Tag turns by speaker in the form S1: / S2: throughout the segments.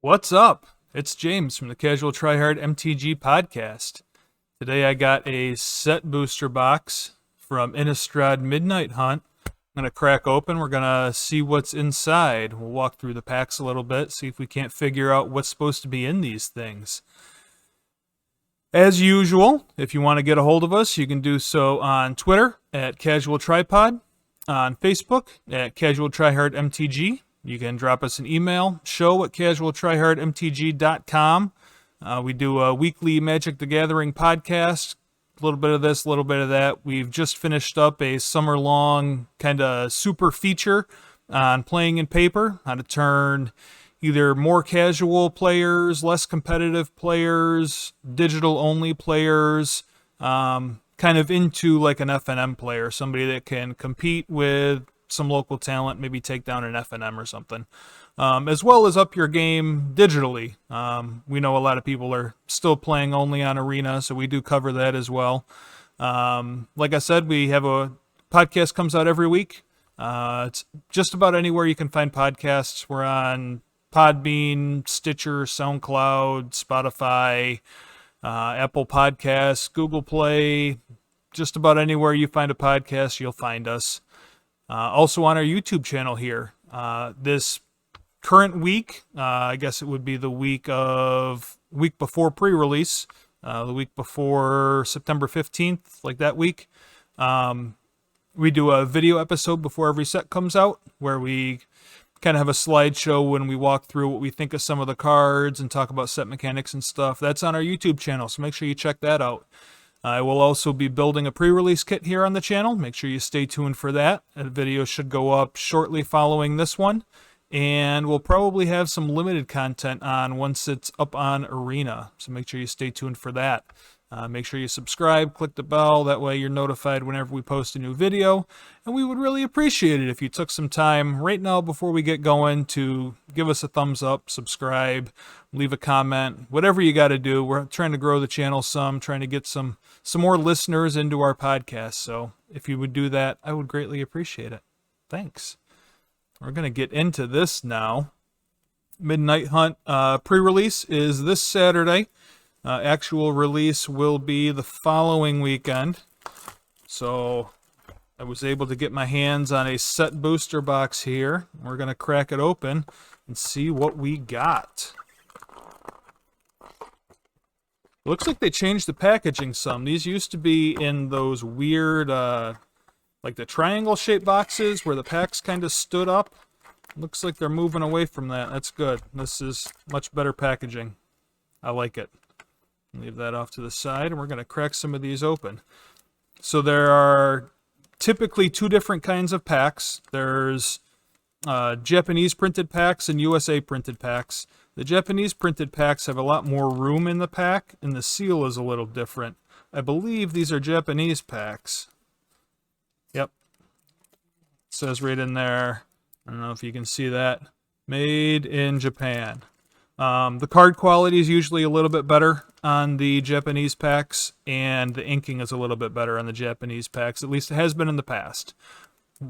S1: What's up? It's James from the CasualTryHardMTG podcast. Today I got a set booster box from Innistrad Midnight Hunt. I'm going to crack open. We're going to see what's inside. We'll walk through the packs a little bit, see if we can't figure out what's supposed to be in these things. As usual, if you want to get a hold of us, you can do so on Twitter at CasualTryPod, on Facebook at CasualTryHardMTG. You can drop us an email, show@CasualTryHardMTG.com. We do a weekly Magic the Gathering podcast, a little bit of this, a little bit of that. We've just finished up a summer-long kind of super feature on playing in paper, how to turn either more casual players, less competitive players, digital-only players, kind of into like an FNM player, somebody that can compete with some local talent, maybe take down an FNM or something, as well as up your game digitally. We know a lot of people are still playing only on Arena, so we do cover that as well. Like I said, we have a podcast comes out every week. It's just about anywhere you can find podcasts. We're on Podbean, Stitcher, SoundCloud, Spotify, Apple Podcasts, Google Play. Just about anywhere you find a podcast, you'll find us. Also on our YouTube channel here. This current week, I guess it would be the week before pre-release, the week before September 15th, like that week. We do a video episode before every set comes out, where we kind of have a slideshow when we walk through what we think of some of the cards and talk about set mechanics and stuff. That's on our YouTube channel, so make sure you check that out. I will also be building a pre-release kit here on the channel. Make sure you stay tuned for that. That video should go up shortly following this one. And we'll probably have some limited content on once it's up on Arena. So make sure you stay tuned for that. Make sure you subscribe, click the bell. That way you're notified whenever we post a new video. And we would really appreciate it if you took some time right now before we get going to give us a thumbs up, subscribe, leave a comment, whatever you got to do. We're trying to grow the channel some, trying to get some more listeners into our podcast. So if you would do that, I would greatly appreciate it. Thanks. We're going to get into this now. Midnight Hunt pre-release is this Saturday. Actual release will be the following weekend. So I was able to get my hands on a set booster box here. We're going to crack it open and see what we got. Looks like they changed the packaging some. These used to be in those weird, like the triangle-shaped boxes where the packs kind of stood up. Looks like they're moving away from that. That's good. This is much better packaging. I like it. Leave that off to the side, and we're going to crack some of these open. So there are typically two different kinds of packs. There's Japanese printed packs and USA printed packs. The Japanese printed packs have a lot more room in the pack, and the seal is a little different. I believe these are Japanese packs. Yep. It says right in there, I don't know if you can see that, made in Japan. The card quality is usually a little bit better on the Japanese packs, and the inking is a little bit better on the Japanese packs. At least it has been in the past.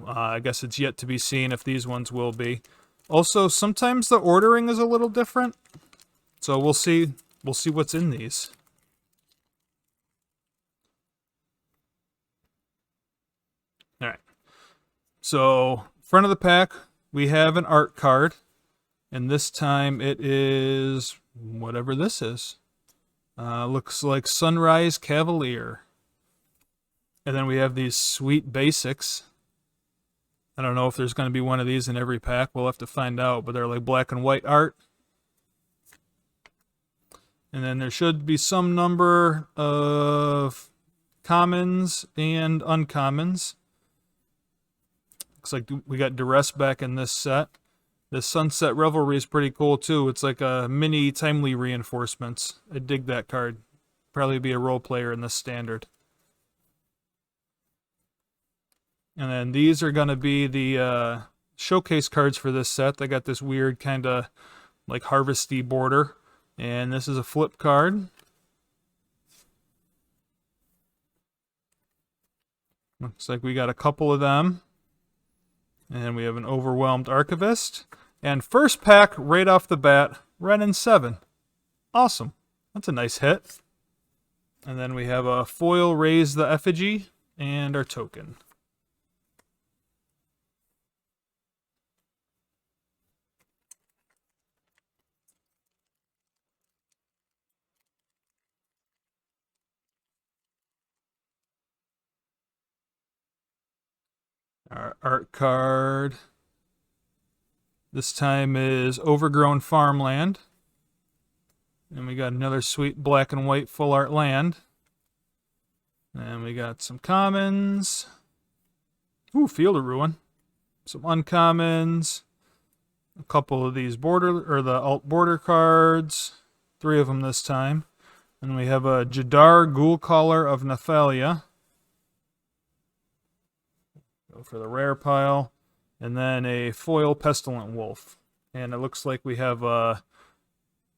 S1: I guess it's yet to be seen if these ones will be. Also, sometimes the ordering is a little different, so we'll see. We'll see what's in these. All right. So, front of the pack, we have an art card. And this time it is whatever this is. Looks like Sunrise Cavalier. And then we have these sweet basics. I don't know if there's going to be one of these in every pack. We'll have to find out. But they're like black and white art. And then there should be some number of commons and uncommons. Looks like we got Duress back in this set. The Sunset Revelry is pretty cool, too. It's like a mini Timely Reinforcements. I dig that card. Probably be a role player in this standard. And then these are going to be the showcase cards for this set. They got this weird kind of like harvesty border. And this is a flip card. Looks like we got a couple of them. And we have an Overwhelmed Archivist. And first pack, right off the bat, Red and 7. Awesome. That's a nice hit. And then we have a foil Raise the Effigy and our token. Our art card this time is Overgrown Farmland. And we got another sweet black and white full art land. And we got some commons. Ooh, Field of Ruin. Some uncommons. A couple of these the alt border cards. 3 of them this time. And we have a Jadar Ghoulcaller of Nathalia. Go for the rare pile. And then a foil Pestilent Wolf. And it looks like we have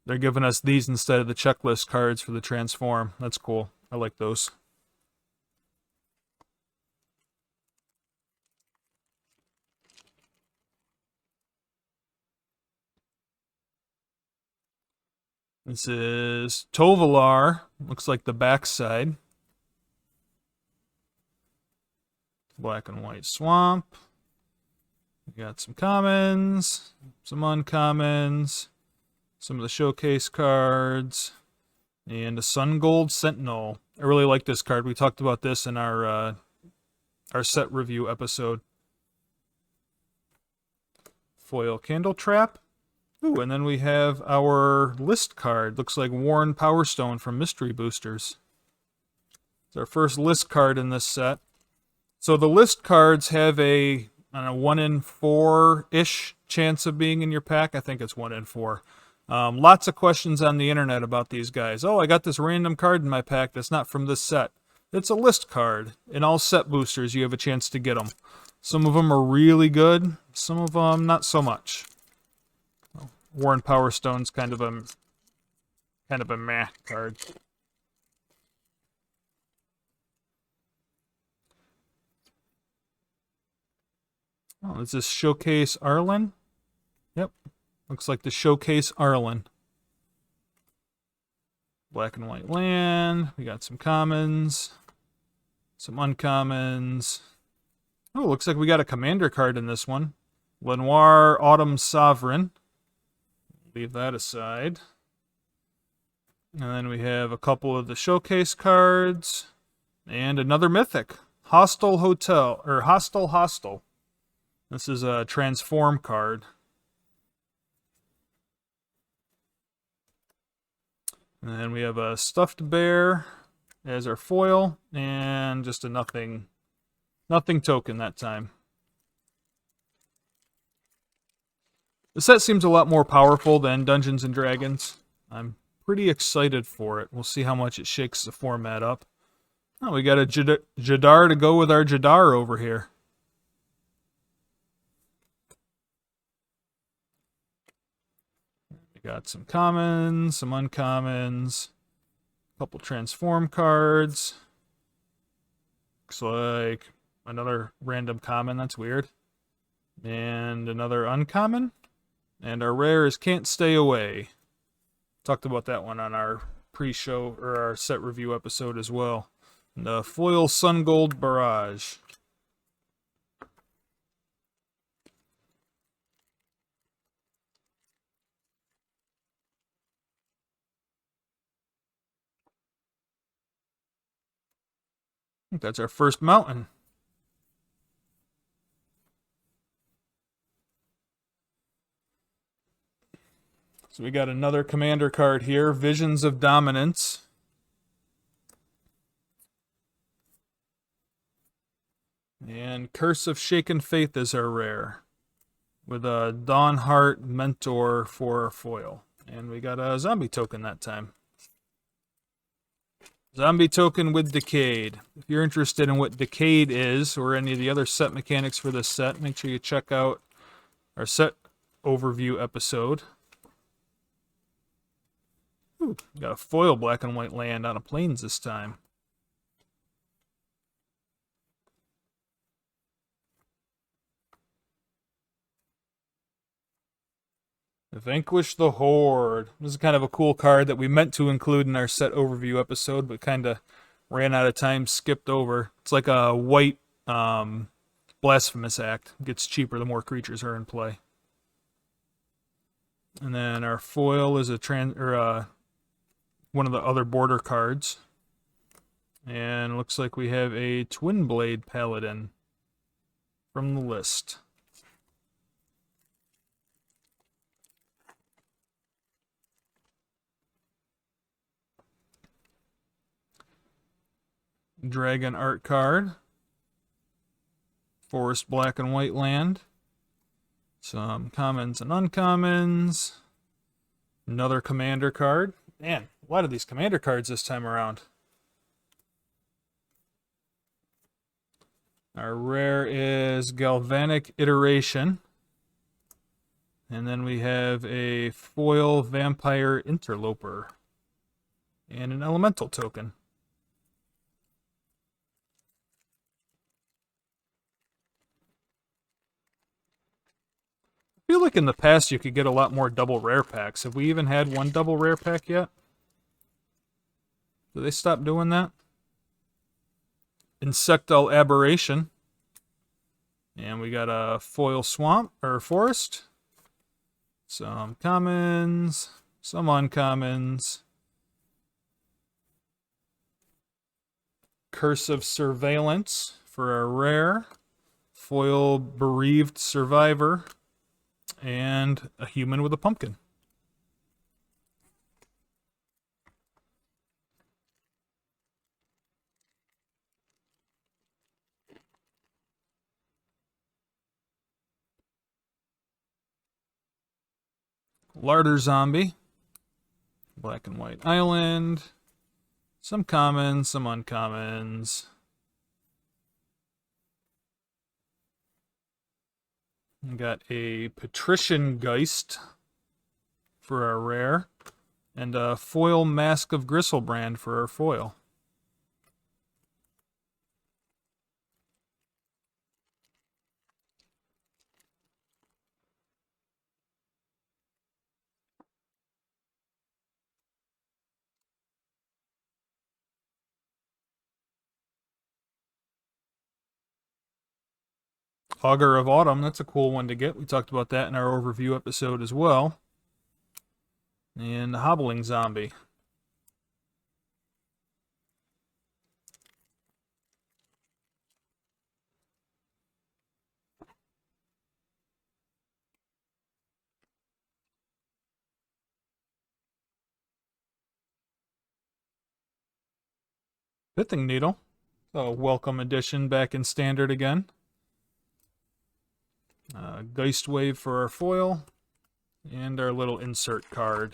S1: they're giving us these instead of the checklist cards for the transform. That's cool. I like those. This is Tovalar. Looks like the backside. Black and white swamp. We got some commons, some uncommons, some of the showcase cards, and a Sun Gold Sentinel. I really like this card. We talked about this in our set review episode. Foil Candle Trap. Ooh, and then we have our list card. Looks like Worn Power Stone from Mystery Boosters. It's our first list card in this set. So the list cards have a 1 in 4-ish chance of being in your pack. I think it's 1 in 4. Lots of questions on the internet about these guys. Oh, I got this random card in my pack that's not from this set. It's a list card. In all set boosters, you have a chance to get them. Some of them are really good. Some of them not so much. Worn Power Stone's kind of a meh card. Oh, is this Showcase Arlen? Yep. Looks like the Showcase Arlen. Black and white land. We got some commons. Some uncommons. Oh, looks like we got a commander card in this one. Lenoir Autumn Sovereign. Leave that aside. And then we have a couple of the showcase cards. And another mythic. Hostile Hotel. Or Hostile. This is a transform card. And then we have a Stuffed Bear as our foil. And just a nothing token that time. The set seems a lot more powerful than Dungeons & Dragons. I'm pretty excited for it. We'll see how much it shakes the format up. Oh, we got a Jadar to go with our Jadar over here. We got some commons, some uncommons, a couple transform cards. Looks like another random common, that's weird. And another uncommon. And our rare is Can't Stay Away. Talked about that one on our pre-show or our set review episode as well. And the foil Sun Gold Barrage. I think that's our first mountain. So we got another commander card here, Visions of Dominance. And Curse of Shaken Faith is our rare. With a Dawnheart Mentor for foil. And we got a zombie token that time. Zombie token with Decayed. If you're interested in what Decayed is, or any of the other set mechanics for this set, make sure you check out our set overview episode. Ooh, got a foil black and white land on a plains this time. Vanquish the Horde. This is kind of a cool card that we meant to include in our set overview episode, but kind of ran out of time, skipped over. It's like a white Blasphemous Act. It gets cheaper the more creatures are in play. And then our foil is one of the other border cards. And it looks like we have a Twin Blade Paladin from the list. Dragon art card. Forest black and white land. Some commons and uncommons. Another commander card. Man, a lot of these commander cards this time around. Our rare is Galvanic Iteration. And then we have a foil Vampire Interloper. And an elemental token. I feel like in the past you could get a lot more double rare packs. Have we even had one double rare pack yet? Did they stop doing that? Insectal Aberration. And we got a foil swamp or forest. Some commons, some uncommons. Curse of Surveillance for a rare. Foil Bereaved Survivor. And a human with a pumpkin. Larder Zombie. Black and White Island. Some commons, some uncommons. We got a Patrician Geist for our rare. And a foil Mask of Gristlebrand for our foil. Augur of Autumn, that's a cool one to get. We talked about that in our overview episode as well. And the Hobbling Zombie. Pithing Needle. A welcome addition back in standard again. Geist Wave for our foil. And our little insert card.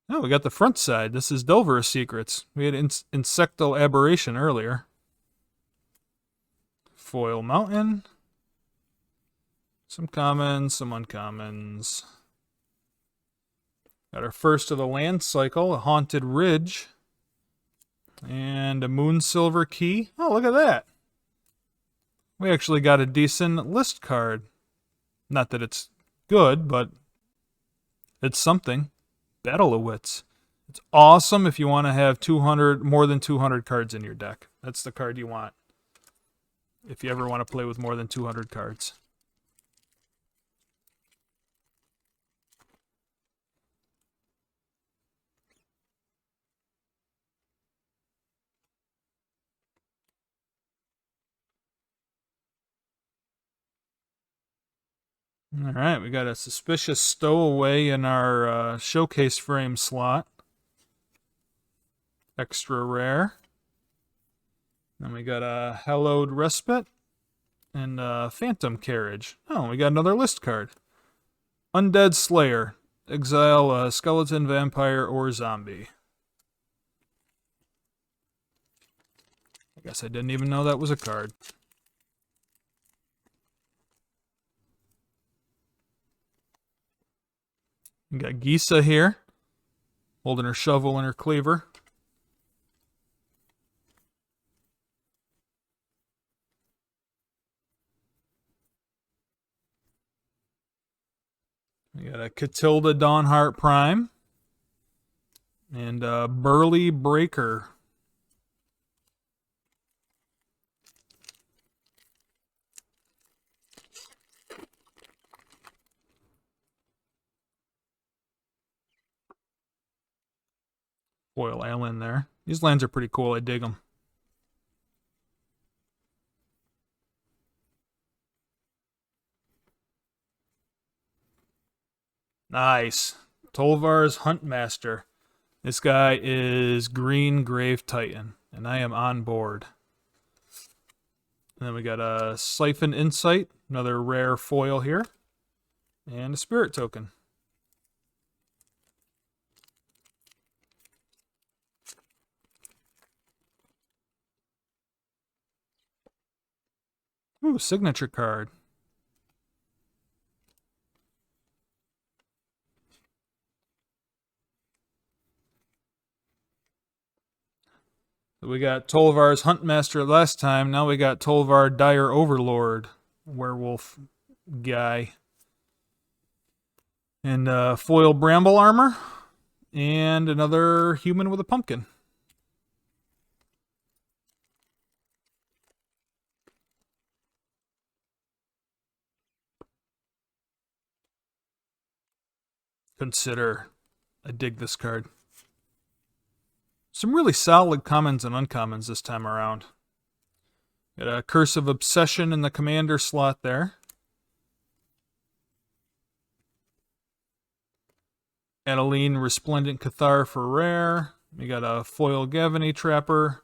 S1: Oh, we got the front side. This is Delver's Secrets. We had Insectal Aberration earlier. Foil Mountain. Some commons, some uncommons. Got our first of the land cycle, a Haunted Ridge. And a Moonsilver Key. Oh, look at that. We actually got a decent list card. Not that it's good, but it's something. Battle of Wits. It's awesome if you want to have more than 200 cards in your deck. That's the card you want. If you ever want to play with more than 200 cards. All right, we got a Suspicious Stowaway in our showcase frame slot. Extra rare. Then we got a Hallowed Respite and a Phantom Carriage. Oh, we got another list card. Undead Slayer. Exile a skeleton, vampire, or zombie. I guess I didn't even know that was a card. We got Gisa here, holding her shovel and her cleaver. We got a Catilda Dawnheart Prime. And Burly Breaker. Foil Allen there. These lands are pretty cool. I dig them. Nice. Tolvar's Huntmaster. This guy is Green Grave Titan, and I am on board. And then we got a Siphon Insight, another rare foil here, and a Spirit Token. Ooh, signature card. We got Tolvar's Huntmaster last time. Now we got Tolvar Dire Overlord, werewolf guy. And foil Bramble Armor. And another human with a pumpkin. Consider. I dig this card. Some really solid commons and uncommons this time around. Got a Curse of Obsession in the commander slot there. Adeline Resplendent Cathar for rare. We got a foil Gavany Trapper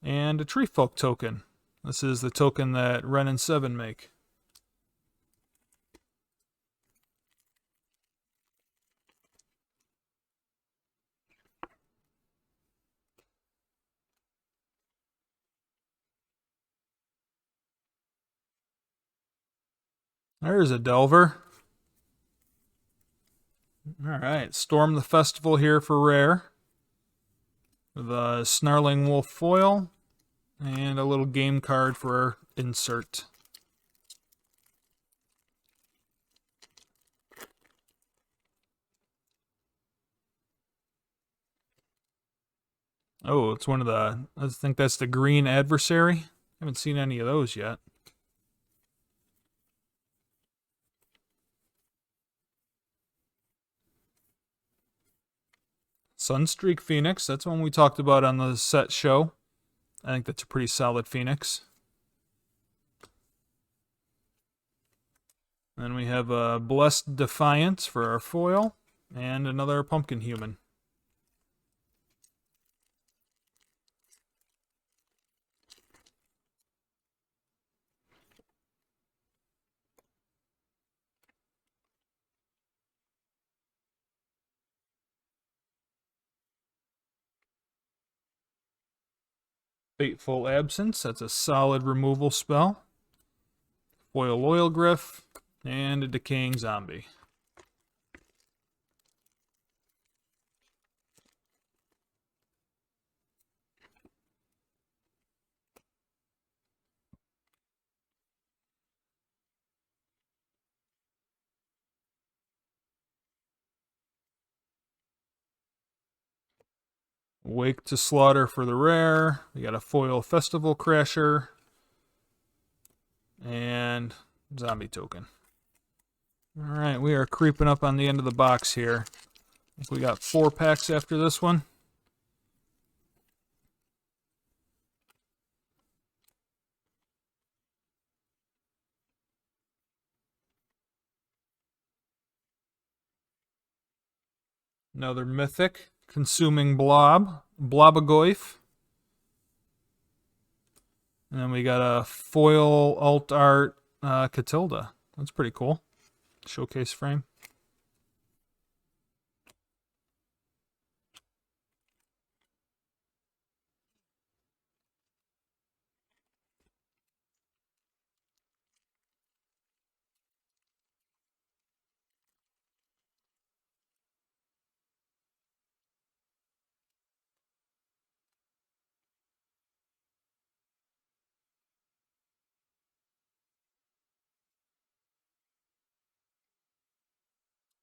S1: and a Tree Folk token. This is the token that Ren and Seven make. There's a Delver. Alright, Storm the Festival here for rare. With a Snarling Wolf foil. And a little game card for insert. Oh, it's one of the... I think that's the Green Adversary. Haven't seen any of those yet. Sunstreak Phoenix. That's one we talked about on the set show. I think that's a pretty solid Phoenix. Then we have a Blessed Defiance for our foil. And another Pumpkin Human. Fateful Absence. That's a solid removal spell. Foil Oil Griff. And a Decaying Zombie. Wake to Slaughter for the rare. We got a foil Festival Crasher. And zombie token. Alright, we are creeping up on the end of the box here. I think we got 4 packs after this one. Another Mythic. Consuming Blob. Blobagoyf. And then we got a foil alt art Catilda. That's pretty cool. Showcase frame.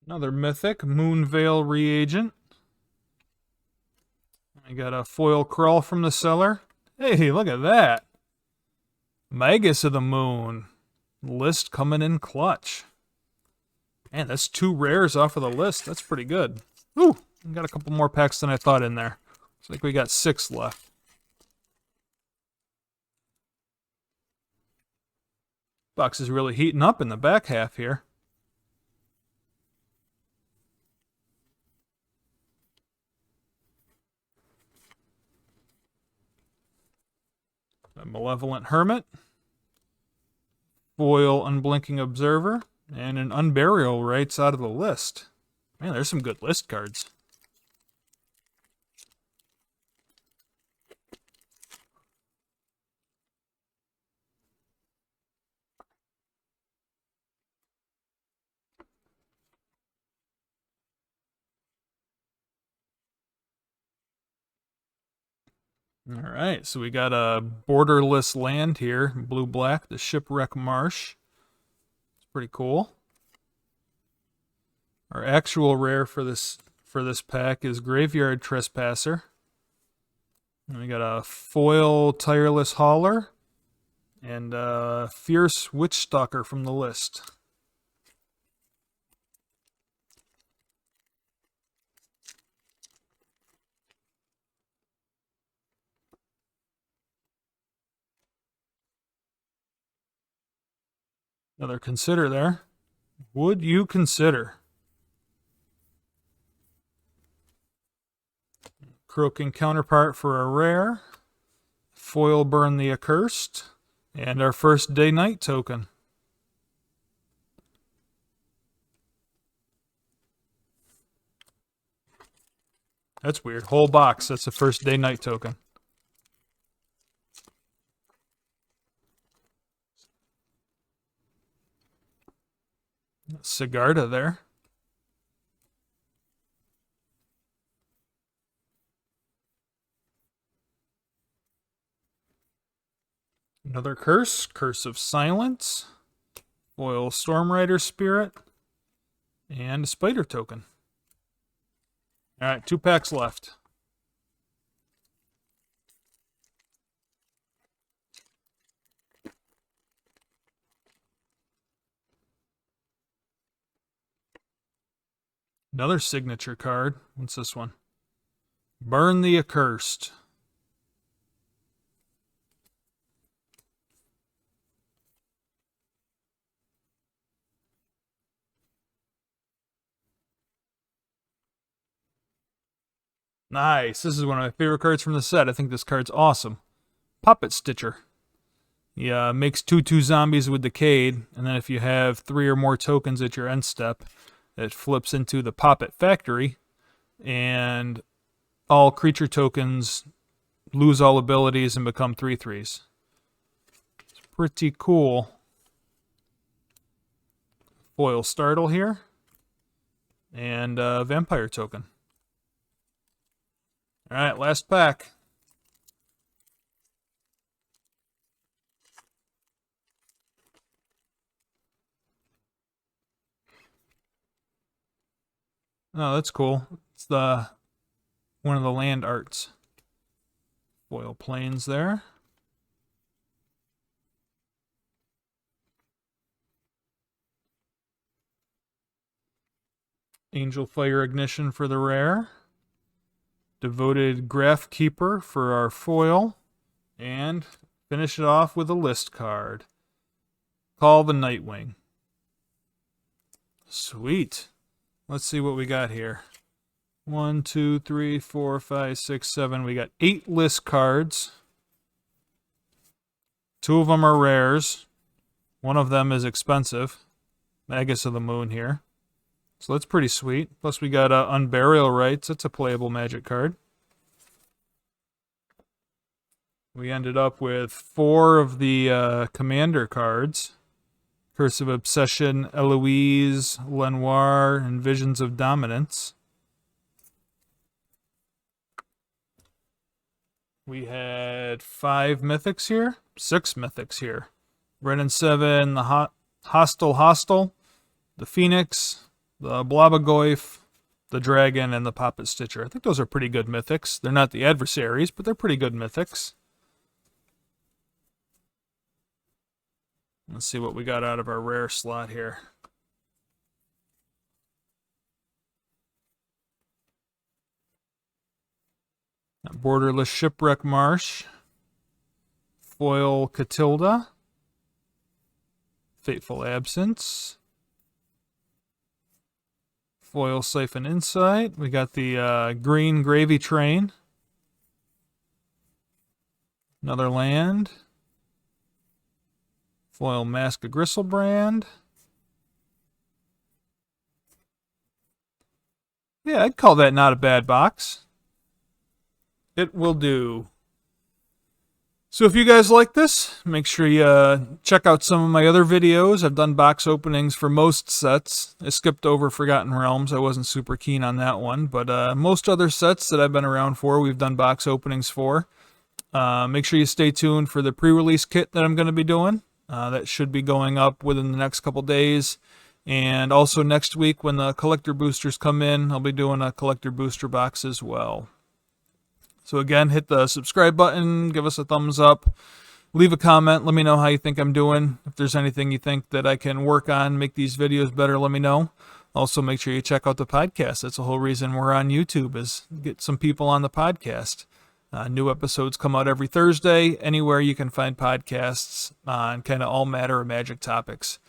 S1: Another mythic, Moonveil Reagent. I got a foil crawl from the cellar. Hey, look at that. Magus of the Moon. List coming in clutch. Man, that's 2 rares off of the list. That's pretty good. Ooh, got a couple more packs than I thought in there. Looks like we got 6 left. Box is really heating up in the back half here. A Malevolent Hermit, foil Unblinking Observer, and an Unburial Rites out of the list. Man, there's some good list cards. All right, so we got a borderless land here, blue-black, the Shipwreck Marsh. It's pretty cool. Our actual rare for this pack is Graveyard Trespasser. And we got a foil Tireless Hauler and a Fierce Witchstalker from the list. Another Consider there. Would you consider? Croaking Counterpart for a rare. Foil Burn the Accursed. And our first Day-Night token. That's weird. Whole box. That's the first Day-Night token. Sigarda there. Another curse. Curse of Silence. Foil Stormrider Spirit. And a Spider token. Alright, 2 packs left. Another signature card. What's this one? Burn the Accursed. Nice. This is one of my favorite cards from the set. I think this card's awesome. Puppet Stitcher. He makes 2/2 zombies with Decayed, and then if you have 3 or more tokens at your end step, it flips into the Puppet Factory, and all creature tokens lose all abilities and become 3/3s. It's pretty cool. Foil Startle here, and a Vampire token. Alright, last pack. Oh, that's cool. It's one of the land arts. Foil Plains there. Angel Fire Ignition for the rare. Devoted Graph Keeper for our foil. And finish it off with a list card. Call the Nightwing. Sweet. Let's see what we got here. 1, 2, 3, 4, 5, 6, 7. We got 8 list cards. 2 of them are rares. One of them is expensive. Magus of the Moon here. So that's pretty sweet. Plus we got Unburial Rites. That's a playable Magic card. We ended up with 4 of the Commander cards. Curse of Obsession, Eloise, Lenoir, and Visions of Dominance. We had 5 mythics here, 6 mythics here. Red and 7, the Hostile, the Phoenix, the Blobagoyf, the Dragon, and the Poppet Stitcher. I think those are pretty good mythics. They're not the adversaries, but they're pretty good mythics. Let's see what we got out of our rare slot here. Borderless Shipwreck Marsh, Foil Catilda, Fateful Absence, Foil Siphon Insight. We got the Green Gravy Train, another land, Foil Mask of Gristlebrand. Yeah, I'd call that not a bad box. It will do. So if you guys like this, make sure you check out some of my other videos. I've done box openings for most sets. I skipped over Forgotten Realms. I wasn't super keen on that one. But most other sets that I've been around for, we've done box openings for. Make sure you stay tuned for the pre-release kit that I'm going to be doing. That should be going up within the next couple days. And also next week when the collector boosters come in, I'll be doing a collector booster box as well. So again, hit the subscribe button, give us a thumbs up, leave a comment, let me know how you think I'm doing. If there's anything you think that I can work on, make these videos better, let me know. Also, make sure you check out the podcast. That's the whole reason we're on YouTube, is get some people on the podcast. New episodes come out every Thursday, anywhere you can find podcasts on kind of all matter of Magic topics.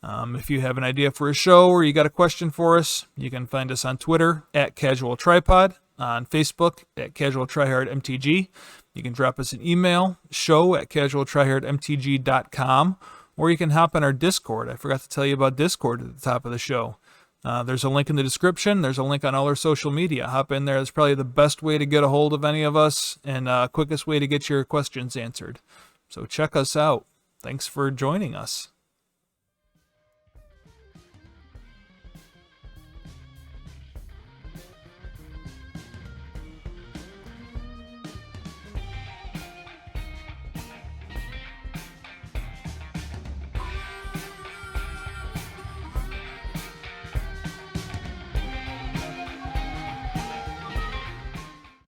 S1: If you have an idea for a show or you got a question for us, you can find us on Twitter at CasualTryPod, on Facebook at CasualTryHardMTG. You can drop us an email, show@CasualTryHardMTG.com, or you can hop on our Discord. I forgot to tell you about Discord at the top of the show. There's a link in the description. There's a link on all our social media. Hop in there. That's probably the best way to get a hold of any of us and quickest way to get your questions answered. So check us out. Thanks for joining us.